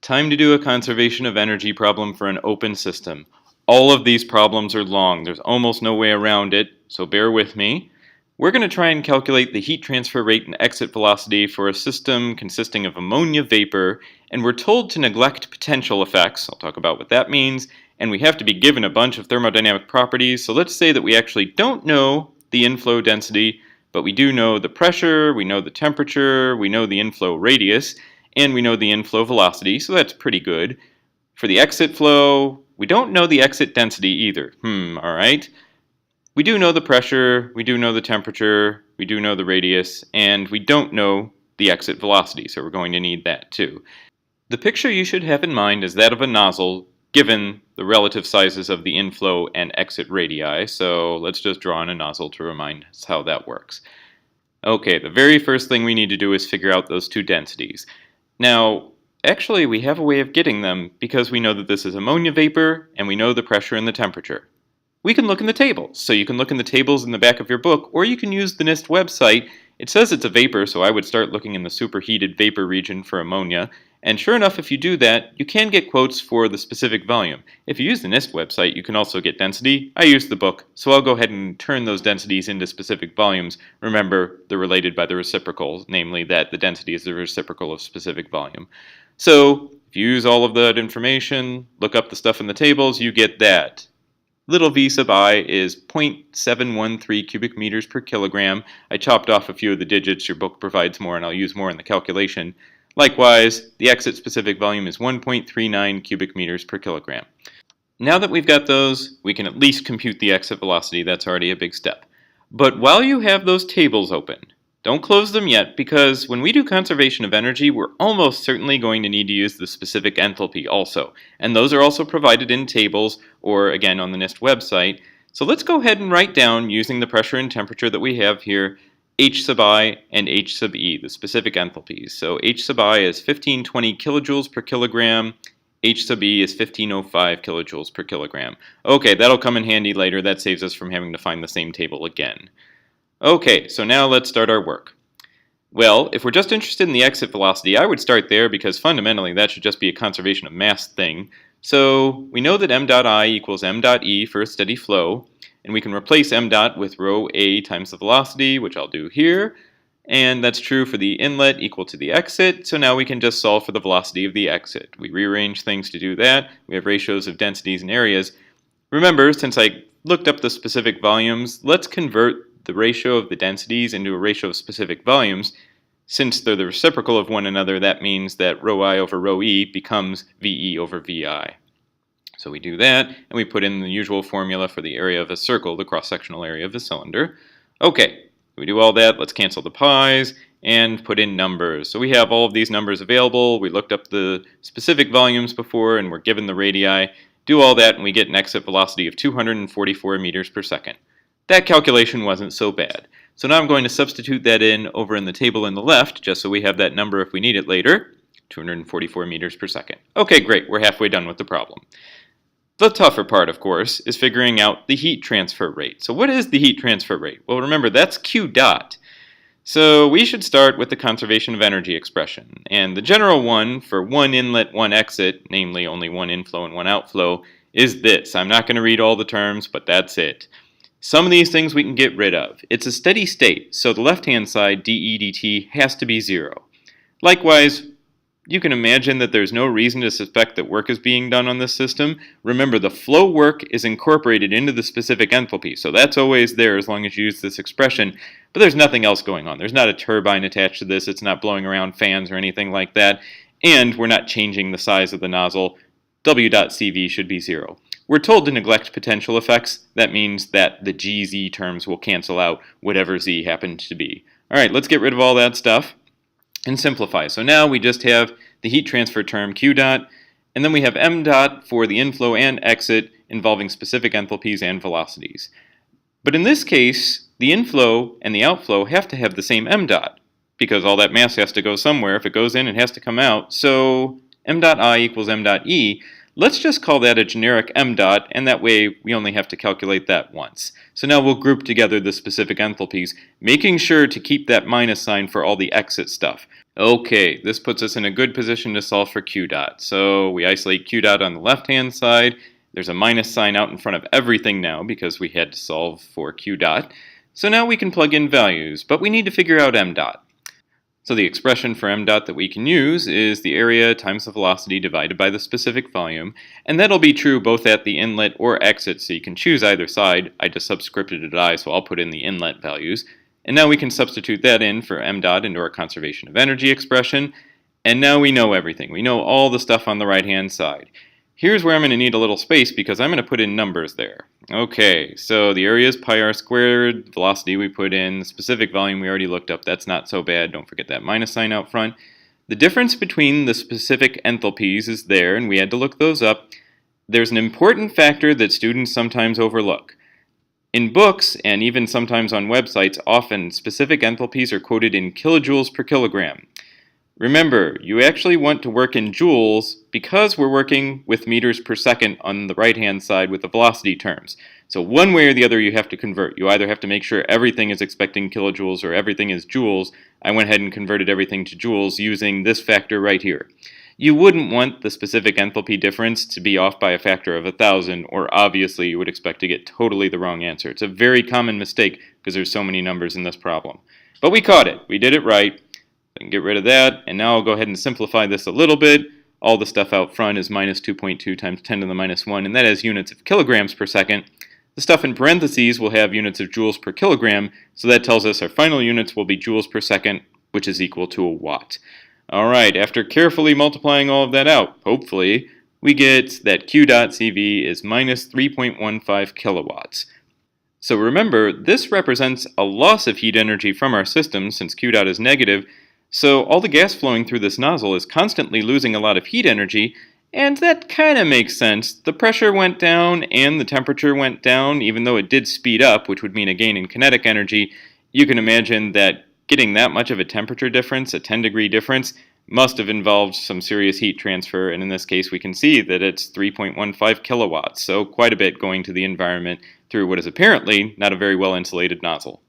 Time to do a conservation of energy problem for an open system. All of these problems are long. There's almost no way around it, so bear with me. We're going to try and calculate the heat transfer rate and exit velocity for a system consisting of ammonia vapor, and we're told to neglect potential effects. I'll talk about what that means, and we have to be given a bunch of thermodynamic properties. So let's say that we actually don't know the inflow density, but we do know the pressure, we know the temperature, we know the inflow radius, and we know the inflow velocity, so that's pretty good. For the exit flow, we don't know the exit density either. Alright. We do know the pressure, we do know the temperature, we do know the radius, and we don't know the exit velocity, so we're going to need that too. The picture you should have in mind is that of a nozzle, given the relative sizes of the inflow and exit radii, so let's just draw in a nozzle to remind us how that works. Okay, the very first thing we need to do is figure out those two densities. Now, actually we have a way of getting them because we know that this is ammonia vapor and we know the pressure and the temperature. We can look in the tables. So you can look in the tables in the back of your book, or you can use the NIST website. It says it's a vapor, so I would start looking in the superheated vapor region for ammonia. And sure enough, if you do that, you can get quotes for the specific volume. If you use the NIST website, you can also get density. I use the book, so I'll go ahead and turn those densities into specific volumes. Remember, they're related by the reciprocal, namely that the density is the reciprocal of specific volume. So if you use all of that information, look up the stuff in the tables, you get that. Little v sub I is 0.713 cubic meters per kilogram. I chopped off a few of the digits. Your book provides more, and I'll use more in the calculation. Likewise, the exit specific volume is 1.39 cubic meters per kilogram. Now that we've got those, we can at least compute the exit velocity. That's already a big step. But while you have those tables open, don't close them yet, because when we do conservation of energy, we're almost certainly going to need to use the specific enthalpy also. And those are also provided in tables, or again on the NIST website. So let's go ahead and write down, using the pressure and temperature that we have here, H sub I and H sub E, the specific enthalpies. So H sub I is 1520 kilojoules per kilogram, H sub E is 1505 kilojoules per kilogram. Okay, that'll come in handy later. That saves us from having to find the same table again. Okay, so now let's start our work. Well, if we're just interested in the exit velocity, I would start there because fundamentally that should just be a conservation of mass thing. So we know that m dot I equals m dot E for a steady flow, and we can replace m dot with rho A times the velocity, which I'll do here. And that's true for the inlet equal to the exit, so now we can just solve for the velocity of the exit. We rearrange things to do that. We have ratios of densities and areas. Remember, since I looked up the specific volumes, let's convert the ratio of the densities into a ratio of specific volumes. Since they're the reciprocal of one another, that means that rho I over rho E becomes VE over VI. So we do that, and we put in the usual formula for the area of a circle, the cross-sectional area of a cylinder. Okay, we do all that. Let's cancel the pi's and put in numbers. So we have all of these numbers available. We looked up the specific volumes before, and we're given the radii. Do all that, and we get an exit velocity of 244 meters per second. That calculation wasn't so bad. So now I'm going to substitute that in over in the table in the left, just so we have that number if we need it later. 244 meters per second. Okay, great. We're halfway done with the problem. The tougher part, of course, is figuring out the heat transfer rate. So what is the heat transfer rate? Well, remember, that's Q dot. So we should start with the conservation of energy expression. And the general one for one inlet, one exit, namely only one inflow and one outflow, is this. I'm not going to read all the terms, but that's it. Some of these things we can get rid of. It's a steady state, so the left-hand side, dE dt, has to be 0. Likewise, you can imagine that there's no reason to suspect that work is being done on this system. Remember, the flow work is incorporated into the specific enthalpy, so that's always there as long as you use this expression. But there's nothing else going on. There's not a turbine attached to this. It's not blowing around fans or anything like that. And we're not changing the size of the nozzle. W.CV should be 0. We're told to neglect potential effects. That means that the GZ terms will cancel out whatever Z happens to be. All right, let's get rid of all that stuff and simplify. So now we just have the heat transfer term Q dot, and then we have m dot for the inflow and exit involving specific enthalpies and velocities. But in this case, the inflow and the outflow have to have the same m dot, because all that mass has to go somewhere. If it goes in, it has to come out. So m dot I equals m dot E. Let's just call that a generic m dot, and that way we only have to calculate that once. So now we'll group together the specific enthalpies, making sure to keep that minus sign for all the exit stuff. Okay, this puts us in a good position to solve for q dot. So we isolate q dot on the left-hand side. There's a minus sign out in front of everything now because we had to solve for q dot. So now we can plug in values, but we need to figure out m dot. So the expression for m dot that we can use is the area times the velocity divided by the specific volume, and that'll be true both at the inlet or exit, so you can choose either side. I just subscripted it I, so I'll put in the inlet values. And now we can substitute that in for m dot into our conservation of energy expression, and now we know everything. We know all the stuff on the right-hand side. Here's where I'm going to need a little space because I'm going to put in numbers there. Okay, so the area is pi r squared, velocity we put in, the specific volume we already looked up, that's not so bad, don't forget that minus sign out front. The difference between the specific enthalpies is there, and we had to look those up. There's an important factor that students sometimes overlook. In books, and even sometimes on websites, often specific enthalpies are quoted in kilojoules per kilogram. Remember, you actually want to work in joules because we're working with meters per second on the right-hand side with the velocity terms. So one way or the other you have to convert. You either have to make sure everything is expecting kilojoules or everything is joules. I went ahead and converted everything to joules using this factor right here. You wouldn't want the specific enthalpy difference to be off by a factor of 1,000, or obviously you would expect to get totally the wrong answer. It's a very common mistake because there's so many numbers in this problem. But we caught it. We did it right. I can get rid of that, and now I'll go ahead and simplify this a little bit. All the stuff out front is minus 2.2 times 10 to the minus 1, and that has units of kilograms per second. The stuff in parentheses will have units of joules per kilogram, so that tells us our final units will be joules per second, which is equal to a watt. Alright, after carefully multiplying all of that out, hopefully, we get that Q dot CV is minus 3.15 kilowatts. So remember, this represents a loss of heat energy from our system since Q dot is negative. So all the gas flowing through this nozzle is constantly losing a lot of heat energy, and that kind of makes sense. The pressure went down and the temperature went down, even though it did speed up, which would mean a gain in kinetic energy. You can imagine that getting that much of a temperature difference, a 10-degree difference, must have involved some serious heat transfer, and in this case we can see that it's 3.15 kilowatts, so quite a bit going to the environment through what is apparently not a very well insulated nozzle.